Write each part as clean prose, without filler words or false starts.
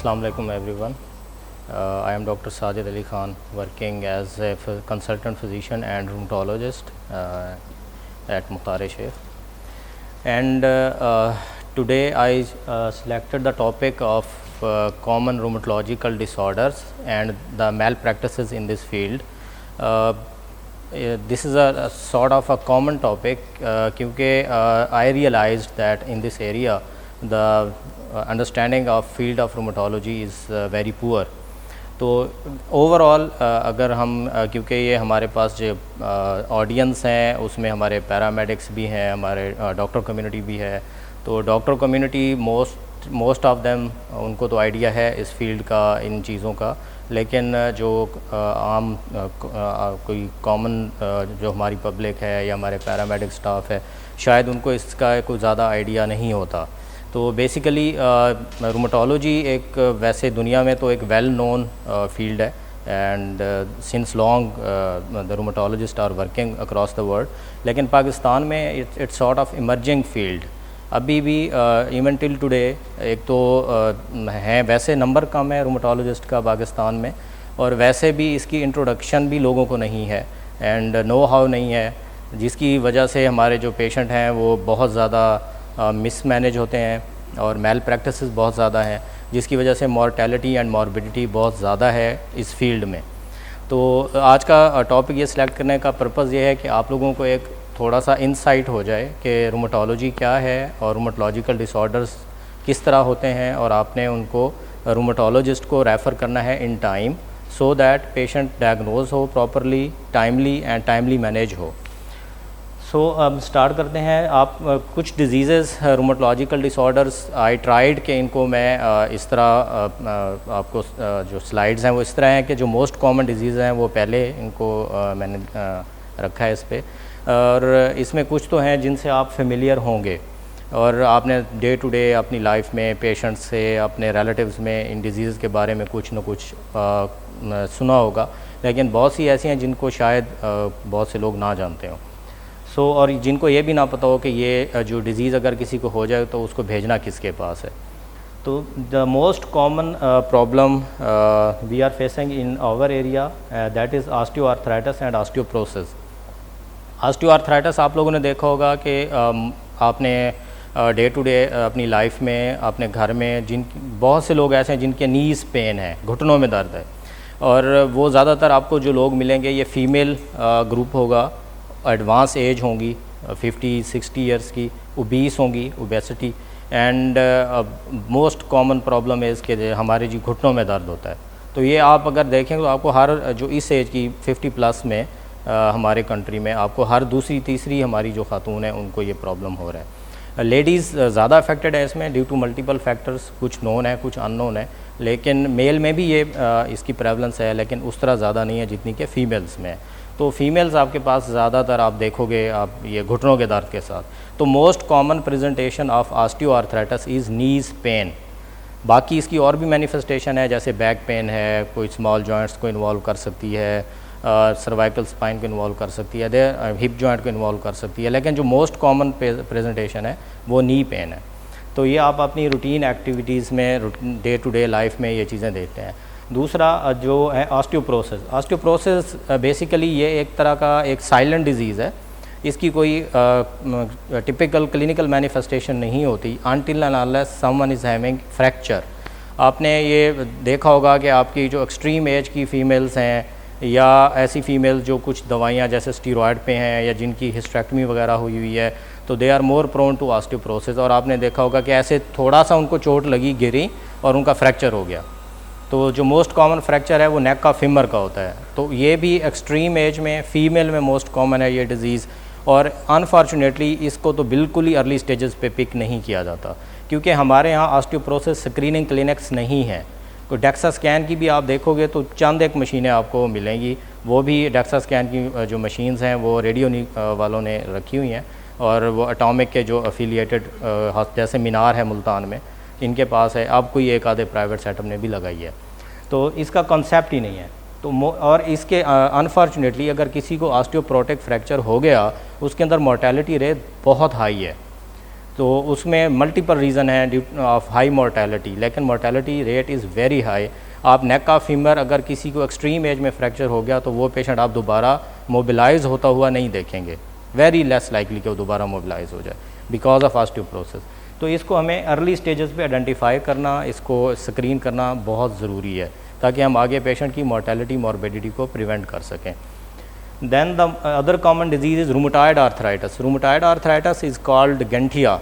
Assalamu alaikum everyone. I am Dr. Sajid Ali Khan, working as a consultant physician and rheumatologist at Mukhtar Sheikh. And today I selected the topic of common rheumatological disorders and the malpractices in this field. This is a sort of a common topic क्योंकि I realized that in this area the understanding of field of rheumatology is very poor. तो overall अगर हम क्योंकि ये हमारे पास जो audience हैं उसमें हमारे पैरामेडिक्स भी हैं, हमारे डॉक्टर कम्युनिटी भी है, तो doctor community most of them उनको तो आइडिया है इस फील्ड का, इन चीज़ों का, लेकिन जो आम कोई कॉमन जो हमारी पब्लिक है या हमारे पैरामेडिक स्टाफ है, शायद उनको इसका कोई ज़्यादा आइडिया नहीं होता. तो बेसिकली रूमेटोलॉजी एक वैसे दुनिया में तो एक वेल नोन फील्ड है and since long the rheumatologist are working across the world, लेकिन पाकिस्तान में it's sort of emerging field. अभी भी इवन टिल टुडे एक तो हैं, वैसे नंबर कम है रूमेटोलॉजिस्ट का पाकिस्तान में, और वैसे भी इसकी इंट्रोडक्शन भी लोगों को नहीं है एंड नो हाउ नहीं है, जिसकी वजह से हमारे जो पेशेंट हैं वो बहुत ज़्यादा मिसमैनेज होते हैं और मेल प्रैक्टिसेस बहुत ज़्यादा हैं, जिसकी वजह से मॉर्टेलिटी एंड मॉर्बिडिटी बहुत ज़्यादा है इस फील्ड में. तो आज का टॉपिक ये सिलेक्ट करने का पर्पज़ ये है कि आप लोगों को एक थोड़ा सा इंसाइट हो जाए कि रूमेटोलॉजी क्या है और रूमेटोलॉजिकल डिसऑर्डर्स किस तरह होते हैं, और आपने उनको रूमेटोलॉजिस्ट को रेफ़र करना है in time so that patient diagnose हो properly, timely and timely manage हो. सो अब स्टार्ट करते हैं. आप कुछ diseases rheumatological disorders I tried कि इनको मैं इस तरह आपको जो स्लाइड्स हैं वो इस तरह हैं कि जो मोस्ट कॉमन डिजीज़ हैं वो पहले इनको मैंने रखा है इस पे, और इसमें कुछ तो हैं जिनसे आप फेमिलियर होंगे और आपने डे टू डे अपनी लाइफ में पेशेंट्स से, अपने रिलेटिव्स में इन डिजीज़ के बारे में कुछ न कुछ सुना होगा, लेकिन बहुत सी ऐसी हैं जिनको शायद बहुत से लोग ना जानते हों. और जिनको ये भी ना पता हो कि ये जो डिज़ीज़ अगर किसी को हो जाए तो उसको भेजना किसके पास है. तो the most common problem we are facing in our area that is osteoarthritis and osteoporosis. Osteoarthritis आप लोगों ने देखा होगा कि आपने डे टू डे अपनी लाइफ में, अपने घर में बहुत से लोग ऐसे हैं जिनके नीज़ पेन है, घुटनों में दर्द है, और वो ज़्यादातर आपको जो लोग मिलेंगे ये फ़ीमेल ग्रुप होगा, एडवांस एज होंगी 50-60 ईयर्स की, ओबीस होंगी, obesity, and most common problem है इसके हमारे जी घुटनों में दर्द होता है. तो ये आप अगर देखें तो आपको हर जो इस एज की 50 प्लस में हमारे कंट्री में आपको हर दूसरी तीसरी हमारी जो खातून है उनको ये प्रॉब्लम हो रहा है. लेडीज़ ज़्यादा अफेक्टेड है इसमें ड्यू टू मल्टीपल फैक्टर्स, कुछ नोन है कुछ अननोन है, लेकिन मेल में भी ये इसकी प्रेवलेंस है, लेकिन उस तरह ज़्यादा नहीं है जितनी कि फ़ीमेल्स में है. तो फीमेल्स आपके पास ज़्यादातर आप देखोगे आप ये घुटनों के दर्द के साथ. तो most common presentation of osteoarthritis is knees pain. बाकी इसकी और भी मैनिफेस्टेशन है, जैसे बैक पेन है, कोई स्मॉल जॉइंट्स को इन्वॉल्व कर सकती है, सर्वाइकल स्पाइन को इन्वॉल्व कर सकती है, हिप जॉइंट को इन्वॉल्व कर सकती है, लेकिन जो मोस्ट कॉमन प्रेजेंटेशन है वो नी पेन है. तो ये आप अपनी रूटीन एक्टिविटीज़ में, डे टू डे लाइफ में ये चीज़ें देखते हैं. दूसरा जो है ऑस्टियोप्रोसिस. ऑस्टियोप्रोसिस बेसिकली ये एक तरह का एक साइलेंट डिजीज़ है. इसकी कोई टिपिकल क्लिनिकल मैनिफेस्टेशन नहीं होती until and unless someone is having fracture. आपने ये देखा होगा कि आपकी जो एक्सट्रीम एज की फ़ीमेल्स हैं या ऐसी फ़ीमेल्स जो कुछ दवाइयाँ जैसे स्टीरॉयड पे हैं या जिनकी हिस्टेक्टमी वगैरह हुई हुई है, तो they are more prone to osteoporosis. और आपने देखा होगा कि ऐसे थोड़ा सा उनको चोट लगी, गिरी और उनका फ्रैक्चर हो गया. तो जो मोस्ट कॉमन फ्रैक्चर है वो नेक का फिमर का होता है. तो ये भी एक्सट्रीम एज में फ़ीमेल में मोस्ट कॉमन है ये डिज़ीज़, और अनफॉर्चुनेटली इसको तो बिल्कुल ही अर्ली स्टेजेस पे पिक नहीं किया जाता, क्योंकि हमारे यहाँ ऑस्टियोप्रोसिस स्क्रीनिंग क्लिनिक्स नहीं हैं. तो डेक्सा स्कैन की भी आप देखोगे तो चंद एक मशीनें आपको मिलेंगी, वो भी डेक्सा स्कैन की जो मशीन्स हैं वो रेडियो वालों ने रखी हुई हैं, और वो एटॉमिक के जो अफिलिएटेड जैसे मीनार है मुल्तान में, इनके पास है. अब कोई एक आधे प्राइवेट सेटअप ने भी लगाई है. तो इसका कॉन्सेप्ट ही नहीं है. तो और इसके अनफॉर्चुनेटली अगर किसी को ऑस्टियोप्रोटिक फ्रैक्चर हो गया, उसके अंदर मोर्टेलिटी रेट बहुत हाई है. तो उसमें मल्टीपल रीज़न है ड्यू ऑफ हाई मोर्टेलिटी, लेकिन mortality rate is very high. आप नेक का फीमर अगर किसी को एक्सट्रीम एज में फ्रैक्चर हो गया तो वो पेशेंट आप दोबारा मोबिलाइज होता हुआ नहीं देखेंगे, वेरी लेस लाइकली कि वो दोबारा मोबिलाइज हो जाए बिकॉज ऑफ ऑस्टियोपोरोसिस। तो इसको हमें अर्ली स्टेजेस पे आइडेंटिफाई करना, इसको स्क्रीन करना बहुत ज़रूरी है ताकि हम आगे पेशेंट की मोर्टेलिटी मॉर्बिडिटी को प्रिवेंट कर सकें। Then the other common disease is rheumatoid arthritis. Rheumatoid arthritis is called गंठिया।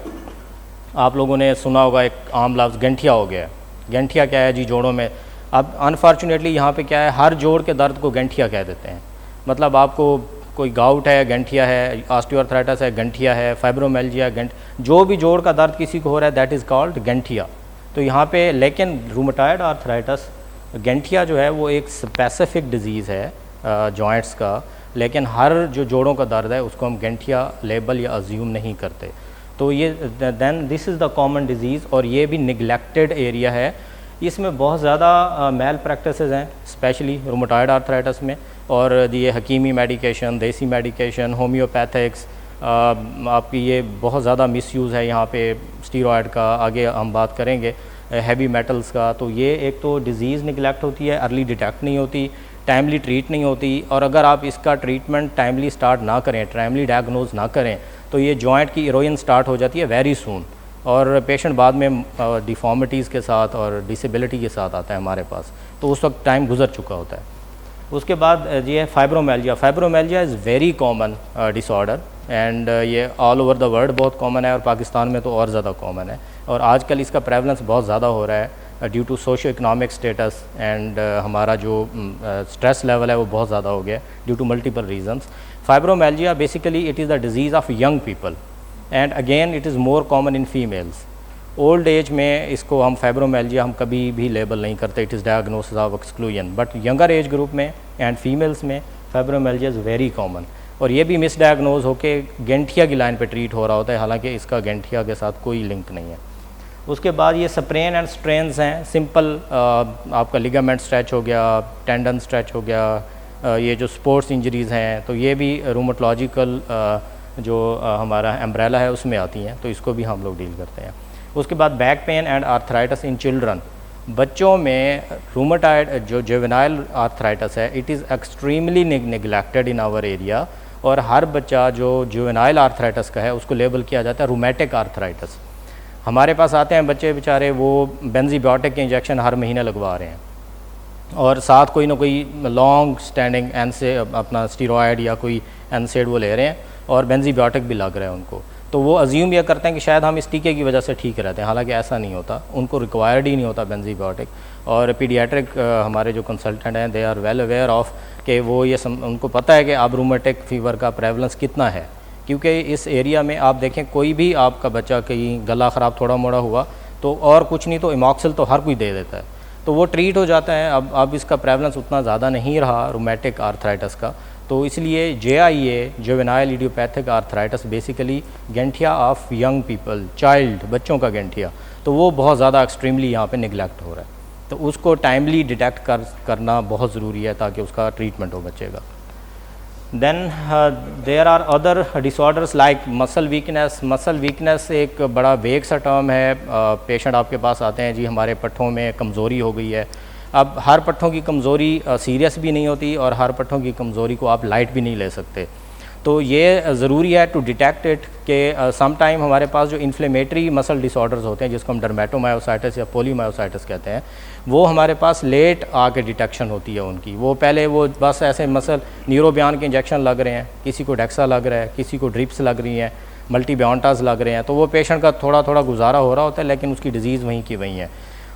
आप लोगों ने सुना होगा एक आम लफ्ज़ गंठिया हो गया है। गंठिया क्या है जी? जोड़ों में। अब अनफॉर्चुनेटली यहाँ पे क्या है, हर जोड़ के दर्द को गंठिया कह देते हैं। मतलब आपको कोई गाउट है गंठिया है, ऑस्टियोआर्थराइटिस है गंठिया है, फाइब्रोमेल्जिया जो भी जोड़ का दर्द किसी को हो रहा है दैट इज़ कॉल्ड गंठिया। तो यहाँ पे लेकिन रूमेटॉइड आर्थराइटिस गंठिया जो है वो एक स्पेसिफिक डिज़ीज़ है जॉइंट्स का, लेकिन हर जो जोड़ों का दर्द है उसको हम गंठिया लेबल या अज्यूम नहीं करते। तो ये then this is the common disease, और ये भी निगलेक्टेड एरिया है। इसमें बहुत ज़्यादा मेल प्रैक्टिसेस हैं स्पेशली रूमेटॉइड आर्थराइटिस में, और ये हकीमी मेडिकेशन, देसी मेडिकेशन, होम्योपैथिक्स, आपकी ये बहुत ज़्यादा मिसयूज़ है यहाँ पे स्टीरॉयड का, आगे हम बात करेंगे हैवी मेटल्स का। तो ये एक तो डिज़ीज़ निगलेक्ट होती है, अर्ली डिटेक्ट नहीं होती, टाइमली ट्रीट नहीं होती, और अगर आप इसका ट्रीटमेंट टाइमली स्टार्ट ना करें, टाइमली डायग्नोज ना करें, तो ये जॉइंट की इरोजन स्टार्ट हो जाती है वेरी सून, और पेशेंट बाद में डिफॉर्मिटीज़ के साथ और डिसेबिलिटी के साथ आता है हमारे पास, तो उस वक्त टाइम गुजर चुका होता है। उसके बाद ये है fibromyalgia. Fibromyalgia is very common disorder, and ये ऑल ओवर द वर्ल्ड बहुत कॉमन है, और पाकिस्तान में तो और ज़्यादा कॉमन है, और आजकल इसका प्रेवलेंस बहुत ज़्यादा हो रहा है due to socio economic status, and हमारा जो स्ट्रेस लेवल है वो बहुत ज़्यादा हो गया due to multiple reasons. Fibromyalgia basically it is the disease of young people, and again it is more common in females. Old age में इसको हम फाइब्रोमेल्जिया हम कभी भी लेबल नहीं करते, it is diagnosis of exclusion, but younger age group में and females में फाइब्रोमेल्जिया इज़ वेरी कॉमन, और ये भी मिसडायग्नोज होकर गंठिया की लाइन पे ट्रीट हो रहा होता है, हालांकि इसका गंठिया के साथ कोई लिंक नहीं है। उसके बाद ये स्प्रेन एंड स्ट्रेन्स हैं, सिंपल आपका लिगामेंट स्ट्रेच हो गया, टेंडन स्ट्रेच हो गया, ये जो स्पोर्ट्स इंजरीज़ हैं तो ये भी रूमेटोलॉजिकल जो हमारा एम्ब्रेला है उसमें आती हैं, तो इसको भी हम लोग डील करते हैं। उसके बाद back pain and arthritis in children. बच्चों में रूमेटॉइड जो जुवेनाइल आर्थराइटिस है it is extremely neglected in our area, और हर बच्चा जो जुवेनाइल आर्थराइटिस का है उसको लेबल किया जाता है रूमेटिक आर्थराइटिस। हमारे पास आते हैं बच्चे बेचारे, वो बेंजीबायोटिक के इंजेक्शन हर महीने लगवा रहे हैं, और साथ कोई ना कोई लॉन्ग स्टैंडिंग अपना स्टीरॉयड या कोई एनसेड वो ले रहे हैं, और बेंजीबायोटिक भी लग रहा है उनको। तो वो अज्यूम ये करते हैं कि शायद हम इस टीके की वजह से ठीक रहते हैं, हालांकि ऐसा नहीं होता, उनको रिक्वायर्ड ही नहीं होता बेंजीबायोटिक। और पीडियाट्रिक हमारे जो कंसल्टेंट हैं they are well aware of कि वो ये उनको पता है कि अब रूमेटिक फीवर का प्रेवलेंस कितना है, क्योंकि इस एरिया में आप देखें कोई भी आपका बच्चा कहीं गला ख़राब थोड़ा मोड़ा हुआ तो और कुछ नहीं तो इमॉक्सिल तो हर कोई दे देता है, तो वो ट्रीट हो जाता है। अब इसका प्रेवलेंस उतना ज़्यादा नहीं रहा रूमेटिक आर्थराइटिस का, तो इसलिए JIA juvenile idiopathic arthritis basically गंठिया ऑफ यंग पीपल, चाइल्ड, बच्चों का गंठिया, तो वो बहुत ज़्यादा एक्सट्रीमली यहाँ पे निगलेक्ट हो रहा है, तो उसको टाइमली डिटेक्ट करना बहुत ज़रूरी है ताकि उसका ट्रीटमेंट हो बच्चे का। Then there are other disorders like muscle weakness. Muscle weakness एक बड़ा वेग सा टर्म है। पेशेंट आपके पास आते हैं जी हमारे पट्ठों में कमज़ोरी हो गई है। अब हर पट्ठों की कमज़ोरी सीरियस भी नहीं होती, और हर पट्ठों की कमज़ोरी को आप लाइट भी नहीं ले सकते, तो ये ज़रूरी है टू डिटेक्ट इट कि सम टाइम हमारे पास जो इन्फ्लेमेटरी मसल डिसऑर्डर्स होते हैं जिसको हम डर्मेटोमायोसाइटिस या पोलीमायोसाइटिस कहते हैं, वो हमारे पास लेट आके डिटेक्शन होती है उनकी। वो पहले वो बस ऐसे मसल न्यूरोबियान के इंजेक्शन लग रहे हैं, किसी को डेक्सा लग रहा है, किसी को ड्रिप्स लग रही हैं, मल्टीबियोंटास लग रहे हैं, तो वो पेशेंट का थोड़ा थोड़ा गुजारा हो रहा होता है, लेकिन उसकी डिज़ीज़ वहीं की वहीं है।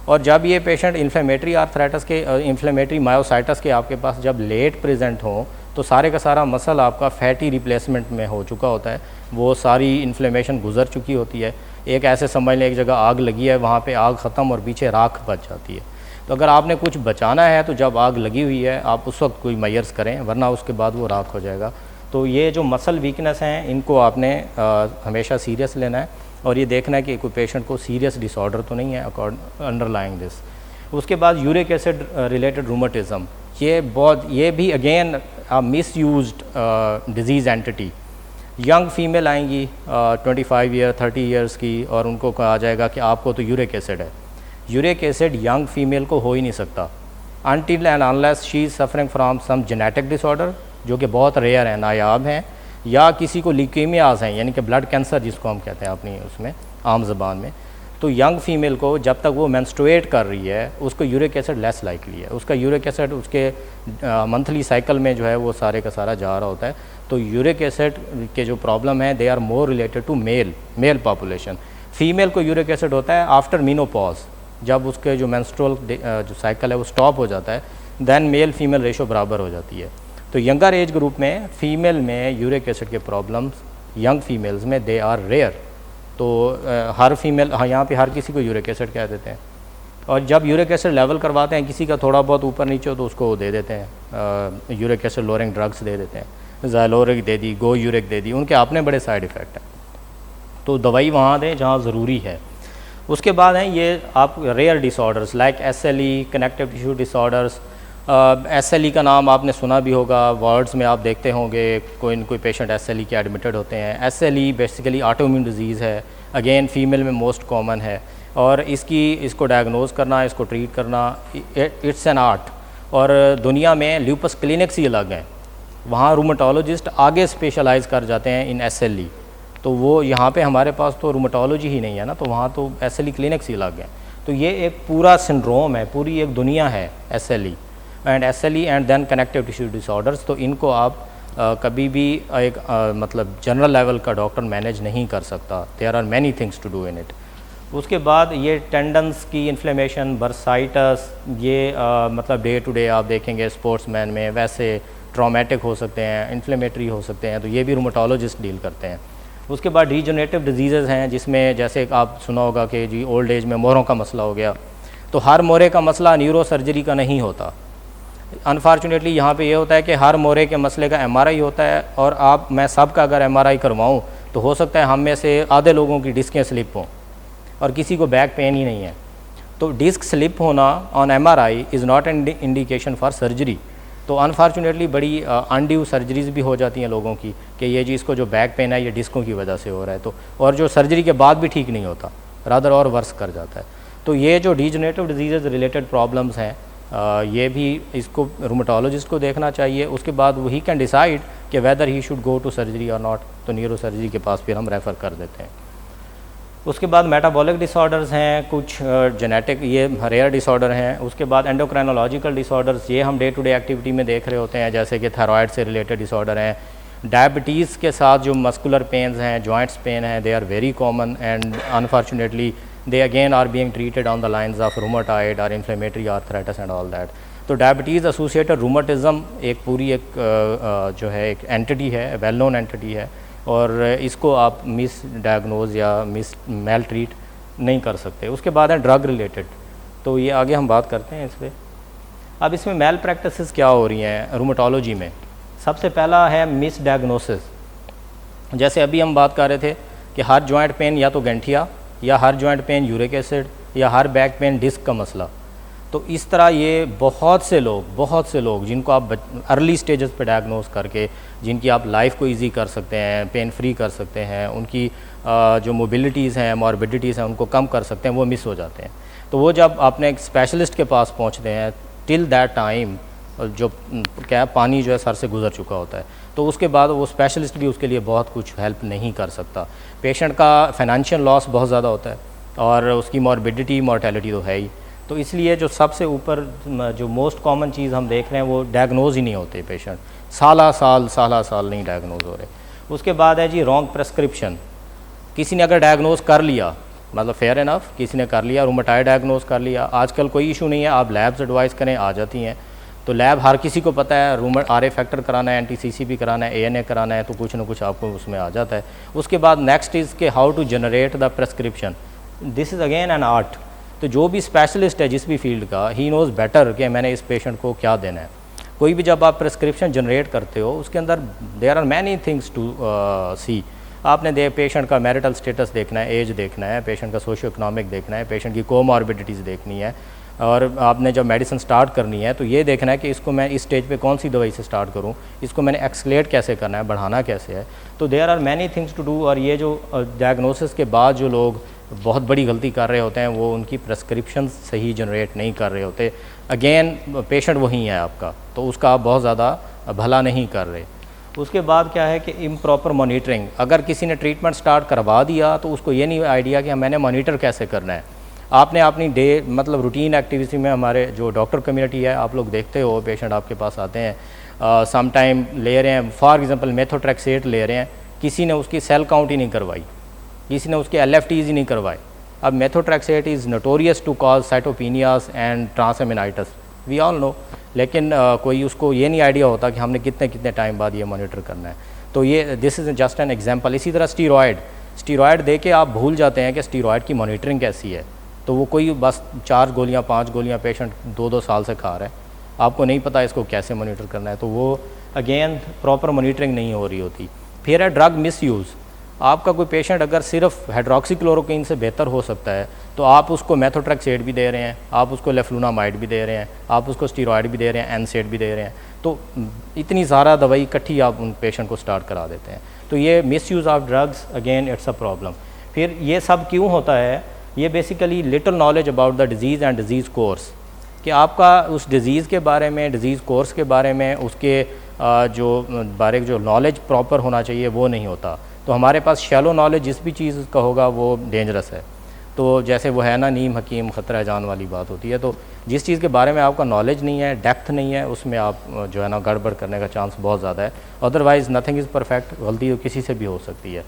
और जब ये पेशेंट इन्फ्लेमेटरी आर्थराइटिस के इन्फ्लेमेटरी मायोसाइटिस के आपके पास जब लेट प्रेजेंट हो, तो सारे का सारा मसल आपका फैटी रिप्लेसमेंट में हो चुका होता है, वो सारी इन्फ्लेमेशन गुजर चुकी होती है। एक ऐसे समझ लें एक जगह आग लगी है, वहाँ पे आग ख़त्म और पीछे राख बच जाती है। तो अगर आपने कुछ बचाना है तो जब आग लगी हुई है आप उस वक्त कोई मेजर्स करें, वरना उसके बाद वो राख हो जाएगा। तो ये जो मसल वीकनेस हैं इनको आपने हमेशा सीरियस लेना है, और ये देखना है कि कोई पेशेंट को सीरियस डिसऑर्डर तो नहीं है अंडरलाइंग दिस। उसके बाद यूरिक एसिड रिलेटेड रूमेटिज़म, ये भी again miss used disease entity. Young female आएंगी 25 ईयर 30 ईयर्स की, और उनको कहा जाएगा कि आपको तो यूरिक एसिड है। यूरिक एसिड यंग फीमेल को हो ही नहीं सकता until and unless she is suffering from some genetic disorder, जो कि बहुत रेयर है, नायाब हैं, या किसी को ल्यूकेमियाज हैं, यानी कि ब्लड कैंसर जिसको हम कहते हैं अपनी उसमें आम ज़बान में। तो यंग फीमेल को जब तक वो मेंस्ट्रुएट कर रही है उसको यूरिक एसिड लेस लाइकली है, उसका यूरिक एसिड उसके मंथली साइकिल में जो है वो सारे का सारा जा रहा होता है। तो यूरिक एसिड के जो प्रॉब्लम है they are more related to male population. Female को यूरिक एसिड होता है आफ्टर मीनोपॉज, जब उसके जो मेंस्ट्रुअल जो साइकिल है वो स्टॉप हो जाता है, देन मेल फीमेल रेशो बराबर हो जाती है। तो यंगर एज ग्रुप में फीमेल में यूरिक एसिड के प्रॉब्लम्स यंग फीमेल्स में दे आर रेयर। तो हर फीमेल, हाँ यहाँ पे हर किसी को यूरिक एसिड कह देते हैं, और जब यूरिक एसिड लेवल करवाते हैं किसी का थोड़ा बहुत ऊपर नीचे हो तो उसको दे देते हैं uric acid lowering drugs they देते हैं, ज़ाइलोरिक दे दी, गो यूरिक दे दी, उनके अपने बड़े साइड इफ़ेक्ट हैं। तो दवाई वहाँ दें जहाँ ज़रूरी है। उसके बाद हैं ये आप rare disorders like SLE, connective tissue disorders. SLE का नाम आपने सुना भी होगा, वर्ड्स में आप देखते होंगे कोई न कोई पेशेंट SLE के एडमिटेड होते हैं। SLE बेसिकली ऑटोइम्यून डिजीज़ है, अगेन फीमेल में मोस्ट कॉमन है, और इसको डायग्नोज करना, इसको ट्रीट करना इट्स एन आर्ट। और दुनिया में ल्यूपस क्लिनिक्स ही अलग हैं, वहाँ रूमेटोलॉजिस्ट आगे स्पेशलाइज कर जाते हैं इन SLE। तो वो यहाँ पे हमारे पास तो रूमेटोलॉजी ही नहीं है ना, तो वहाँ तो SLE क्लिनिक्स ही अलग हैं। तो ये एक पूरा सिंड्रोम है, पूरी एक दुनिया है SLE and then connective tissue disorders. तो इनको आप कभी भी एक मतलब जनरल लेवल का डॉक्टर मैनेज नहीं कर सकता, there are many things to do in it. उसके बाद ये टेंडन्स की इन्फ्लेमेशन, बर्साइटस, ये मतलब डे टू डे आप देखेंगे स्पोर्ट्समैन में वैसे ट्रॉमेटिक हो सकते हैं, इन्फ्लेमेटरी हो सकते हैं, तो ये भी रूमेटोलॉजिस्ट डील करते हैं। उसके बाद डिजेनरेटिव डिजीज़ हैं जिसमें जैसे आप सुना होगा कि जी ओल्ड एज में मोरों का मसला हो गया, तो हर मोरे का मसला न्यूरो सर्जरी का नहीं होता। अनफॉर्चुनेटली यहाँ पे ये होता है कि हर मोरे के मसले का MRI होता है, और मैं सब का अगर MRI करवाऊँ तो हो सकता है हम में से आधे लोगों की डिस्कें स्लिप हों और किसी को बैक पेन ही नहीं है। तो डिस्क स्लिप होना on MRI is not an indication for surgery. तो अनफॉर्चुनेटली बड़ी अनड्यू सर्जरीज भी हो जाती हैं लोगों की कि ये जी इसको जो बैक पेन है ये डिस्कों की वजह से हो रहा है, तो और जो सर्जरी के बाद भी ठीक नहीं होता, रादर और वर्स कर जाता है। तो ये जो डिजेनरेटिव डिजीज़ रिलेटेड प्रॉब्लम्स हैं ये भी इसको रूमेटोलॉजिस्ट को देखना चाहिए। उसके बाद वही कैन डिसाइड कि whether he should go to surgery और नॉट, तो न्यूरो सर्जरी के पास फिर हम रेफ़र कर देते हैं। उसके बाद मेटाबॉलिक डिसऑर्डर्स हैं, कुछ जेनेटिक ये रेयर डिसऑर्डर हैं। उसके बाद एंडोक्राइनोलॉजिकल डिसऑर्डर्स, ये हम डे टू डे एक्टिविटी में देख रहे होते हैं, जैसे कि थायराइड से रिलेटेड डिसऑर्डर हैं। डायबिटीज़ के साथ जो मस्कुलर पेन्स हैं, जॉइंट्स पेन हैं, they are very common and unfortunately they again are being treated on the lines of rheumatoid or inflammatory arthritis and all that। तो डायबिटीज़ एसोसिएटेड रूमेटिज़म एक पूरी एक जो है एक एंटिटी है, वेल नोन एंटिटी है, और इसको आप मिस डायग्नोज या मिस मेल ट्रीट नहीं कर सकते। उसके बाद है ड्रग रिलेटेड, तो ये आगे हम बात करते हैं इस पर। अब इसमें मेल प्रैक्टिसेस क्या हो रही हैं रूमेटोलॉजी में। सबसे पहला है मिस डायग्नोसिस। जैसे अभी हम बात कर रहे थे कि हर जॉइंट पेन या तो गंठिया, या हर जॉइंट पेन यूरिक एसिड, या हर बैक पेन डिस्क का मसला। तो इस तरह ये बहुत से लोग जिनको आप अर्ली स्टेजेस पे डायग्नोज करके जिनकी आप लाइफ को इजी कर सकते हैं, पेन फ्री कर सकते हैं, उनकी जो मोबिलिटीज़ हैं, मॉर्बिडिटीज़ हैं, उनको कम कर सकते हैं, वो मिस हो जाते हैं। तो वो जब आपने एक स्पेशलिस्ट के पास पहुँचते हैं, टिल दैट टाइम जो क्या पानी जो है सर से गुजर चुका होता है, तो उसके बाद वो स्पेशलिस्ट भी उसके लिए बहुत कुछ हेल्प नहीं कर सकता। पेशेंट का फाइनेंशियल लॉस बहुत ज़्यादा होता है और उसकी मॉर्बिडिटी, मॉर्टेलिटी तो है ही। तो इसलिए जो सबसे ऊपर जो मोस्ट कॉमन चीज़ हम देख रहे हैं वो डायग्नोज ही नहीं होते पेशेंट, साल नहीं डायग्नोज हो रहे। उसके बाद है जी रॉन्ग प्रेस्क्रिप्शन। किसी ने अगर डायग्नोज कर लिया, मतलब फेयर इनफ, किसी ने कर लिया, रूमेटॉइड डायग्नोज कर लिया, आजकल कोई इशू नहीं है, आप लैब्स एडवाइस करें आ जाती हैं। तो लैब हर किसी को पता है, RA फैक्टर कराना है, NTCCP कराना है, ANA कराना है, तो कुछ ना कुछ आपको उसमें आ जाता है। उसके बाद नेक्स्ट इज़ के how to generate the prescription, this is again an art. तो जो भी स्पेशलिस्ट है जिस भी फील्ड का, ही नोज़ बेटर कि मैंने इस पेशेंट को क्या देना है। कोई भी जब आप प्रेस्क्रिप्शन जनरेट करते हो उसके अंदर there are many things to see. आपने पेशेंट का मैरिटल स्टेटस देखना है, एज देखना है, पेशेंट का सोशियो इकोनॉमिक देखना है, पेशेंट की कोमॉर्बिडिटीज़ देखनी है, और आपने जब मेडिसिन स्टार्ट करनी है तो ये देखना है कि इसको मैं इस स्टेज पे कौन सी दवाई से स्टार्ट करूं, इसको मैंने एक्सलेट कैसे करना है, बढ़ाना कैसे है। तो there are many things to do. और ये जो डायग्नोसिस के बाद जो लोग बहुत बड़ी गलती कर रहे होते हैं वो उनकी प्रेस्क्रिप्शन सही जनरेट नहीं कर रहे होते। अगेन पेशेंट वही है आपका, तो उसका आप बहुत ज़्यादा भला नहीं कर रहे। उसके बाद क्या है कि इम्प्रॉपर मॉनिटरिंग। अगर किसी ने ट्रीटमेंट स्टार्ट करवा दिया तो उसको ये नहीं आइडिया कि मैंने मॉनिटर कैसे करना है। आपने अपनी डे मतलब रूटीन एक्टिविटी में, हमारे जो डॉक्टर कम्युनिटी है, आप लोग देखते हो पेशेंट आपके पास आते हैं, सम टाइम ले रहे हैं, फॉर एग्जांपल मेथोट्रेक्सेट ले रहे हैं, किसी ने उसकी सेल काउंट ही नहीं करवाई, किसी ने उसके LFTs ही नहीं करवाए। अब methotrexate is notorious to cause cytopenias and transaminitis, we all know. लेकिन कोई उसको ये नहीं आइडिया होता कि हमने कितने कितने टाइम बाद ये मॉनिटर करना है। तो ये this is just an example. इसी तरह स्टीरॉयड दे के आप भूल जाते हैं कि स्टीरॉयड की मॉनिटरिंग कैसी है। तो वो कोई बस 4 गोलियाँ 5 गोलियाँ पेशेंट 2-2 साल से खा रहा है, आपको नहीं पता इसको कैसे मॉनिटर करना है। तो वो अगेन प्रॉपर मॉनिटरिंग नहीं हो रही होती। फिर है ड्रग मिसयूज़। आपका कोई पेशेंट अगर सिर्फ हाइड्रोक्सीक्लोरोक्विन से बेहतर हो सकता है तो आप उसको मेथोट्रेक्सेट भी दे रहे हैं, आप उसको लेफ्लुनामाइड भी दे रहे हैं, आप उसको स्टीरॉयड भी दे रहे हैं, एनसेड भी दे रहे हैं। तो इतनी सारा दवाई इकट्ठी आप उन पेशेंट को स्टार्ट करा देते हैं। तो ये misuse of drugs again it's a problem. फिर ये सब क्यों होता है? ये basically little knowledge about the disease and disease course, कि आपका उस डिज़ीज़ के बारे में, डिज़ीज़ कोर्स के बारे में, उसके जो नॉलेज प्रॉपर होना चाहिए वो नहीं होता। तो हमारे पास शैलो नॉलेज जिस भी चीज़ का होगा वो डेंजरस है। तो जैसे वो है ना, नीम हकीम ख़तरा जान वाली बात होती है। तो जिस चीज़ के बारे में आपका नॉलेज नहीं है, डेप्थ नहीं है, उसमें आप जो है ना गड़बड़ करने का चांस बहुत ज़्यादा है। अदरवाइज़ नथिंग इज़ परफेक्ट, गलती तो किसी से भी हो सकती है।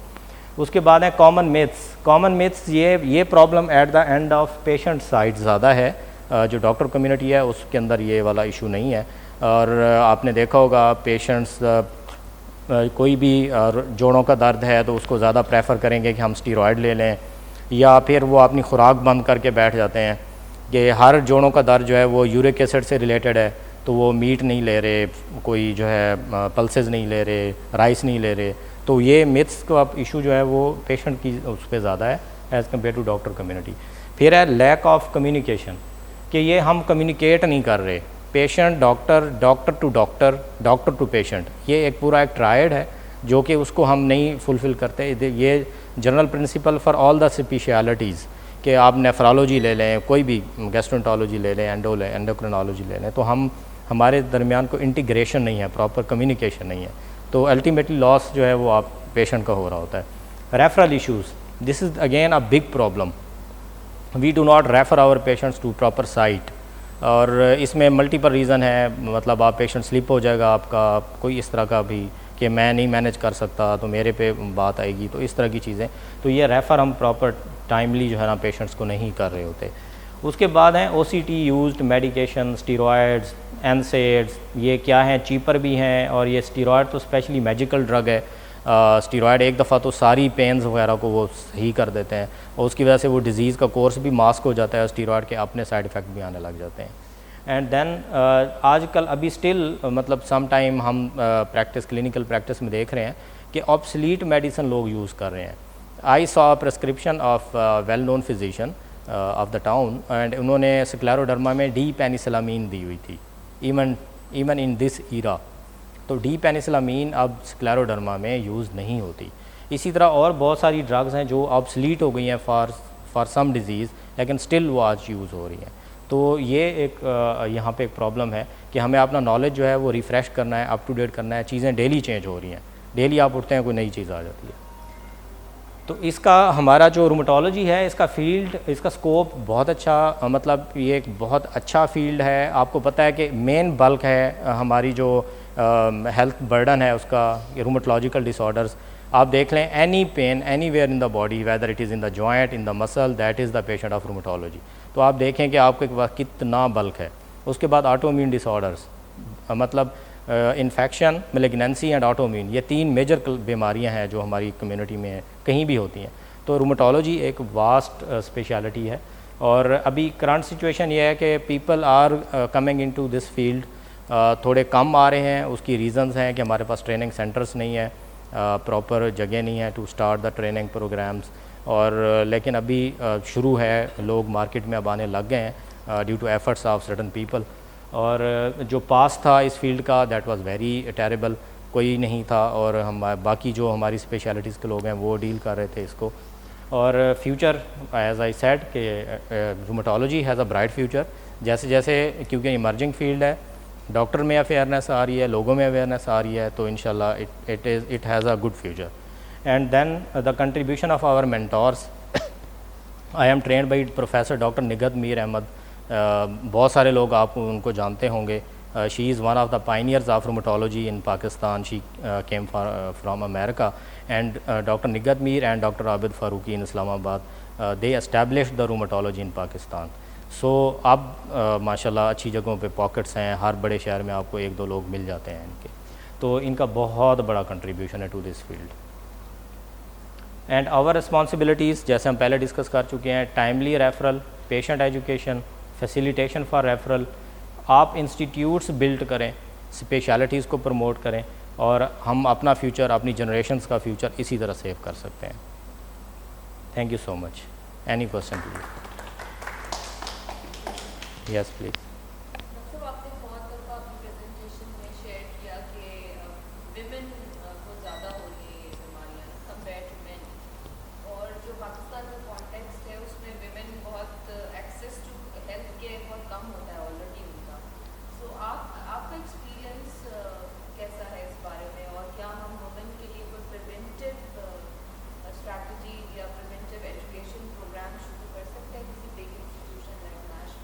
उसके बाद है कॉमन मिथ्स। ये problem at the end of patient side ज़्यादा है। जो डॉक्टर कम्युनिटी है उसके अंदर ये वाला इशू नहीं है। और आपने देखा होगा पेशेंट्स कोई भी जोड़ों का दर्द है तो उसको ज़्यादा प्रेफर करेंगे कि हम स्टीरॉयड ले लें, या फिर वो अपनी खुराक बंद करके बैठ जाते हैं कि हर जोड़ों का दर्द जो है वो यूरिक एसिड से रिलेटेड है, तो वो मीट नहीं ले रहे, कोई जो है पल्सेस नहीं ले रहे, राइस नहीं ले रहे। तो ये मिथ्स का इशू जो है वो पेशेंट की उस पर ज़्यादा है as compare to doctor community. फिर है लैक ऑफ कम्युनिकेशन, कि ये हम कम्युनिकेट नहीं कर रहे, patient doctor, doctor to doctor, doctor to patient, ये एक पूरा एक ट्रायड है जो कि उसको हम नहीं फुलफ़िल करते। ये general principle for all the specialities, कि आप नेफ्रोलॉजी ले लें, कोई भी गैस्ट्रोएंटरोलॉजी ले लें, एंडोक्रिनोलॉजी ले लें, तो हमारे दरमियान कोई इंटीग्रेशन नहीं है, प्रॉपर कम्युनिकेशन नहीं है। तो अल्टीमेटली लॉस जो है वो आप पेशेंट का हो रहा होता है। Referral issues, this is again a big problem. We do not refer our patients to proper site, और इसमें मल्टीपल रीज़न है। मतलब आप पेशेंट स्लिप हो जाएगा आपका, कोई इस तरह का भी कि मैं नहीं मैनेज कर सकता तो मेरे पे बात आएगी, तो इस तरह की चीज़ें। तो ये रेफ़र हम प्रॉपर टाइमली जो है ना पेशेंट्स को नहीं कर रहे होते। उसके बाद हैं OCT used medication, steroids, NSAIDs. ये क्या हैं? चीपर भी हैं, और ये स्टीरॉयड तो स्पेशली मैजिकल ड्रग है। स्टीरॉयड एक दफ़ा तो सारी पेन्स वगैरह को वो सही कर देते हैं, और उसकी वजह से वो डिज़ीज़ का कोर्स भी मास्क हो जाता है, स्टीरॉयड के अपने साइड इफ़ेक्ट भी आने लग जाते हैं। एंड देन आजकल अभी स्टिल मतलब सम टाइम हम क्लिनिकल प्रैक्टिस में देख रहे हैं कि ऑब्सलीट मेडिसिन लोग यूज़ कर रहे हैं। I saw prescription of well known physician of the town, and उन्होंने स्क्लेरोडर्मा में डी पेनिसिलामीन दी हुई थी, इवन इन दिस ईरा। तो डी पेनिसिलामीन अब स्क्लेरोडर्मा में यूज़ नहीं होती। इसी तरह और बहुत सारी ड्रग्स हैं जो ऑब्सलीट हो गई हैं फॉर सम डिज़ीज़, लेकिन स्टिल वो आज यूज़ हो रही हैं। तो ये एक यहाँ पे एक प्रॉब्लम है कि हमें अपना नॉलेज जो है वो रिफ़्रेश करना है, अप टू डेट करना है। चीज़ें डेली चेंज हो रही हैं, डेली आप उठते हैं कोई नई चीज़ आ जाती है। तो इसका हमारा जो रूमेटोलॉजी है, इसका फील्ड, इसका स्कोप बहुत अच्छा, मतलब ये एक बहुत अच्छा फील्ड है। आपको पता है कि मेन बल्क है हमारी जो हेल्थ बर्डन है उसका, रूमेटोलॉजिकल डिसऑर्डर्स। आप देख लें, any pain anywhere in the body, whether it is in the joint, in the muscle, that is the patient of rheumatology. तो आप देखें कि आपके पास कितना बल्क है। उसके बाद ऑटोइम्यून डिसऑर्डर्स, मतलब इन्फेक्शन, मैलिग्नेंसी एंड ऑटोइम्यून, ये 3 मेजर बीमारियां हैं जो हमारी कम्युनिटी में कहीं भी होती हैं। तो रूमेटोलॉजी एक वास्ट स्पेशलिटी है, और अभी करंट सिचुएशन ये है कि people are coming into this field, थोड़े कम आ रहे हैं। उसकी रीज़न्स हैं कि हमारे पास ट्रेनिंग सेंटर्स नहीं है, प्रॉपर जगह नहीं है to start the training programs, और लेकिन अभी शुरू है, लोग मार्केट में अब आने लग गए हैं। Due to efforts of certain people. और जो पास था इस फील्ड का दैट वाज वेरी टेरेबल, कोई नहीं था, और हम बाकी जो हमारी स्पेशलिटीज़ के लोग हैं वो डील कर रहे थे इसको। और फ्यूचर एज आई सेड कि rheumatology has a bright future. जैसे जैसे क्योंकि इमर्जिंग फील्ड है, डॉक्टर में अवेयरनेस आ रही है, लोगों में अवेयरनेस आ रही है, तो इंशाल्लाह it has a good future. And then the contribution of our mentors, I am trained by professor doctor Nighat Mir Ahmed. बहुत सारे लोग आप उनको जानते होंगे। She is one of the pioneers of rheumatology in Pakistan. She came from America, and doctor Nighat Mir and doctor Abid Farooqui in Islamabad, they established the rheumatology in Pakistan. So अब माशाल्लाह अच्छी जगहों पे पॉकेट्स हैं, हर बड़े शहर में आपको एक दो लोग मिल जाते हैं इनके, तो इनका बहुत बड़ा कंट्रीब्यूशन है to this field. And our responsibilities जैसे हम पहले डिस्कस कर चुके हैं, timely referral, patient education, facilitation for referral. आप इंस्टीट्यूट्स बिल्ड करें, स्पेशलिटीज़ को प्रमोट करें, और हम अपना फ्यूचर, अपनी जनरेशन्स का फ्यूचर इसी तरह सेव कर सकते हैं। Thank you so much. Any question please? Yes please. आपने बहुत दफ़ा अपनी प्रेजेंटेशन में शेयर किया कि विमेन को ज़्यादा हो रही है ये बीमारियाँ कंपेयर टू मेन, और जो पाकिस्तान का कॉन्टेक्स्ट है उसमें विमेन बहुत एक्सेस टू हेल्थ केयर बहुत कम होता है ऑलरेडी उनका। सो आपका एक्सपीरियंस कैसा है इस बारे में, और क्या हम वुमेन के लिए कोई प्रिवेंटिव स्ट्रैटेजी या प्रिवेंटिव एजुकेशन प्रोग्राम शुरू कर सकते हैं किसी big institution like NASH?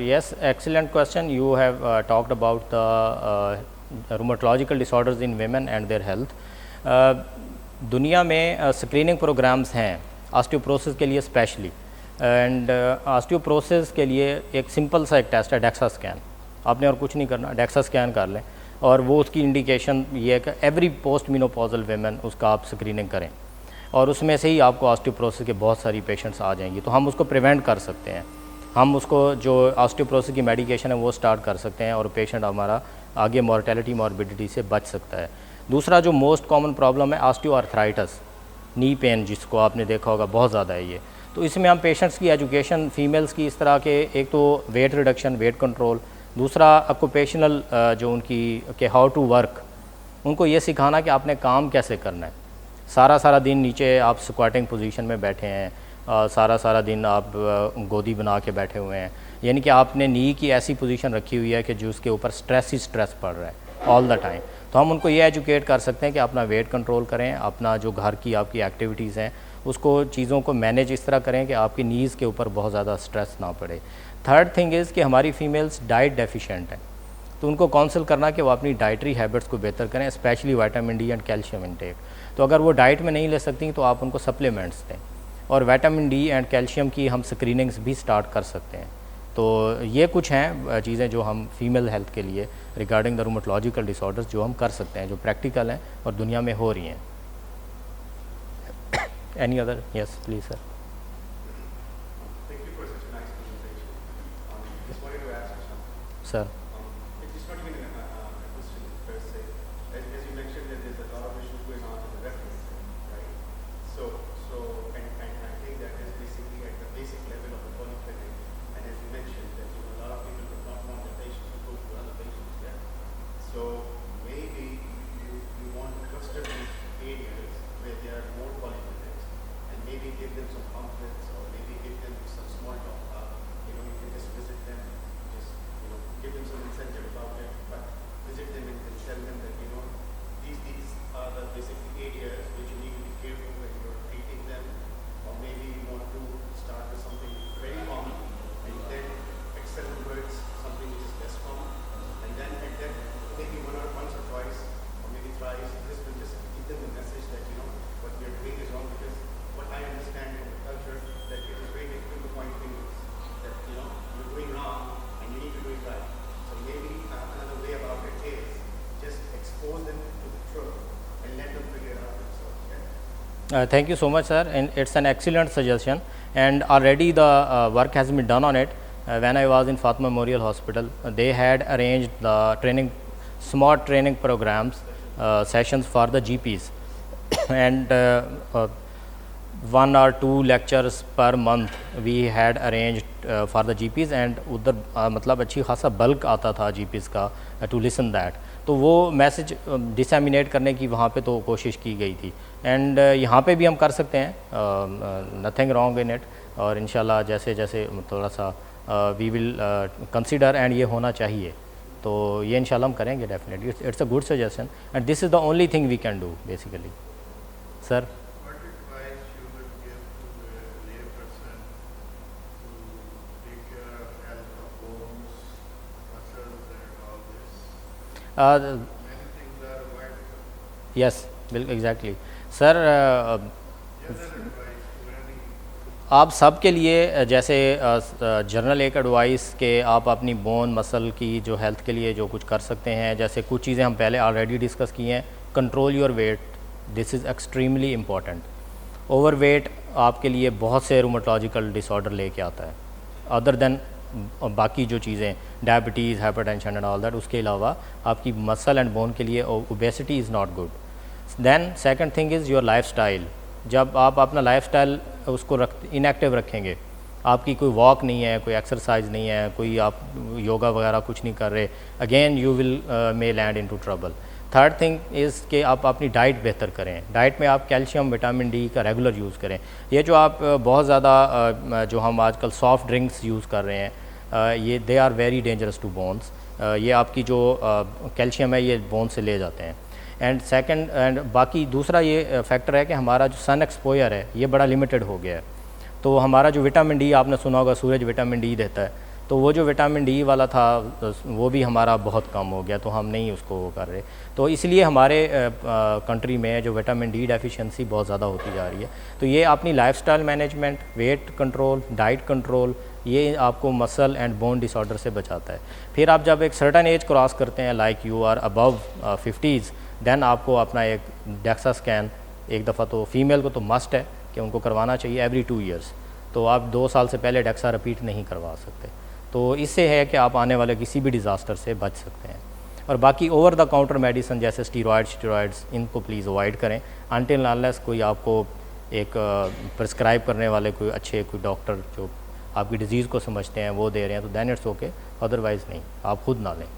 Yes, excellent question. You have talked about the rheumatological disorders in women and their health. दुनिया में स्क्रीनिंग प्रोग्राम्स हैं ऑस्टियोप्रोसिस के लिए स्पेशली, एंड ऑस्टियोप्रोसिस के लिए एक सिंपल सा एक टेस्ट है डेक्सा स्कैन। आपने और कुछ नहीं करना, डेक्सा स्कैन कर लें, और वो उसकी इंडिकेशन ये है कि एवरी पोस्ट मेनोपॉजल वेमेन उसका आप स्क्रीनिंग करें, और उसमें से ही आपको ऑस्टियोप्रोसिस के बहुत सारी पेशेंट्स आ जाएंगी। तो हम उसको प्रिवेंट कर सकते हैं, हम उसको जो ऑस्टियोप्रोसिस की मेडिकेशन है वो स्टार्ट कर सकते हैं, और पेशेंट हमारा आगे मॉर्टेलिटी मॉर्बिडिटी से बच सकता है। दूसरा जो मोस्ट कॉमन प्रॉब्लम है ऑस्टियोआर्थराइटिस, नी पेन, जिसको आपने देखा होगा बहुत ज़्यादा है ये। तो इसमें हम पेशेंट्स की एजुकेशन, फीमेल्स की इस तरह के, एक तो वेट रिडक्शन, वेट कंट्रोल, दूसरा ऑक्यूपेशनल जो उनकी के हाउ टू वर्क, उनको ये सिखाना कि आपने काम कैसे करना है। सारा दिन नीचे आप स्क्वाटिंग पोजीशन में बैठे हैं, सारा दिन आप गोदी बना के बैठे हुए हैं, यानी कि आपने नी की ऐसी पोजीशन रखी हुई है कि जो उसके ऊपर स्ट्रेस ही स्ट्रेस पड़ रहा है ऑल द टाइम। तो हम उनको ये एजुकेट कर सकते हैं कि अपना वेट कंट्रोल करें, अपना जो घर की आपकी एक्टिविटीज़ हैं उसको, चीज़ों को मैनेज इस तरह करें कि आपकी नीज़ के ऊपर बहुत ज़्यादा स्ट्रेस ना पड़े। थर्ड थिंग इज़ कि हमारी फीमेल्स डाइट डेफिशिएंट हैं, तो उनको काउंसिल करना कि वो अपनी डाइटरी हैबिट्स को बेहतर करें, specially vitamin D and calcium intake. तो अगर वो डाइट में नहीं ले सकती तो आप उनको सप्लीमेंट्स दें, और विटामिन डी एंड कैल्शियम की हम स्क्रीनिंग्स भी स्टार्ट कर सकते हैं। तो ये कुछ हैं चीज़ें जो हम फीमेल हेल्थ के लिए रिगार्डिंग द रूमेटोलॉजिकल डिसऑर्डर्स जो हम कर सकते हैं, जो प्रैक्टिकल हैं और दुनिया में हो रही हैं। Any other? Yes please sir. Sir thank you so much sir, and it's an excellent suggestion, and already the work has been done on it. When I was in Fatima Memorial Hospital, they had arranged the training, smart training programs, sessions for the GPs, and 1 or 2 lectures per month we had arranged for the GPs and उधर मतलब अच्छी खासा bulk आता था GPs का to listen that, तो वो message डिसएमिनेट करने की वहाँ पे तो कोशिश की गई थी एंड यहाँ पे भी हम कर सकते हैं, नथिंग रॉन्ग इन इट, और इंशाल्लाह जैसे जैसे थोड़ा सा वी विल कंसिडर एंड ये होना चाहिए, तो ये इंशाल्लाह हम करेंगे definitely, it's a good suggestion and this is the only thing we can do basically. Sir What advice you would give to a layperson to take care of health of bones, muscles, and all this? Many things are avoidable. Yes बिल्कुल exactly sir, General advice to any आप सब के लिए जैसे general एक advice के आप अपनी बोन मसल की जो हेल्थ के लिए जो कुछ कर सकते हैं, जैसे कुछ चीज़ें हम पहले ऑलरेडी डिस्कस की हैं, control your weight, this is extremely important. Over weight आपके लिए बहुत से रूमेटोलॉजिकल डिसऑर्डर लेके आता है, अदर देन बाकी जो चीज़ें diabetes, hypertension and all that, उसके अलावा आपकी मसल एंड बोन के लिए obesity is not good. Then second thing is your lifestyle. जब आप अपना लाइफस्टाइल उसको इनएक्टिव रखेंगे, आपकी कोई वॉक नहीं है, कोई एक्सरसाइज नहीं है, कोई आप योगा वगैरह कुछ नहीं कर रहे, again you will may land into trouble. Third thing is कि आप अपनी डाइट बेहतर करें, डाइट में आप कैल्शियम, विटामिन डी का रेगुलर यूज़ करें। ये जो आप बहुत ज़्यादा जो हम आजकल सॉफ्ट ड्रिंक्स यूज़ कर रहे हैं, ये they are very dangerous to bones, ये आपकी जो कैल्शियम है ये बोन से ले जाते हैं। एंड सेकंड एंड बाकी दूसरा ये फैक्टर है कि हमारा जो सन एक्सपोजर है ये बड़ा लिमिटेड हो गया है, तो हमारा जो विटामिन डी, आपने सुना होगा सूरज विटामिन डी देता है, तो वो जो विटामिन डी वाला था वो भी हमारा बहुत कम हो गया, तो हम नहीं उसको वो कर रहे, तो इसलिए हमारे कंट्री में जो विटामिन डी डेफिशिएंसी बहुत ज़्यादा होती जा रही है। तो ये अपनी lifestyle management, weight control, diet control, ये आपको मसल एंड बोन डिसऑर्डर से बचाता है। फिर आप जब एक सर्टन एज क्रॉस करते हैं, like you are above 50s, then आपको अपना एक डेक्सा स्कैन एक दफ़ा तो फीमेल को तो मस्ट है कि उनको करवाना चाहिए एवरी 2 ईयर्स, तो आप 2 साल से पहले डेक्सा रिपीट नहीं करवा सकते, तो इससे है कि आप आने वाले किसी भी डिज़ास्टर से बच सकते हैं। और बाकी ओवर द काउंटर मेडिसिन जैसे स्टीरॉइड्स, इनको प्लीज़ अवॉइड करें अनटिल अनलेस कोई आपको एक प्रिस्क्राइब करने वाले कोई अच्छे कोई डॉक्टर जो आपकी डिज़ीज़ को समझते हैं वो दे रहे हैं, तो दैन इट्स ओके, अदरवाइज़ नहीं, आप खुद ना लें।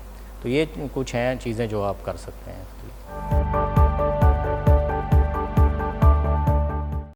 तो ये कुछ हैं चीज़ें जो आप कर सकते हैं।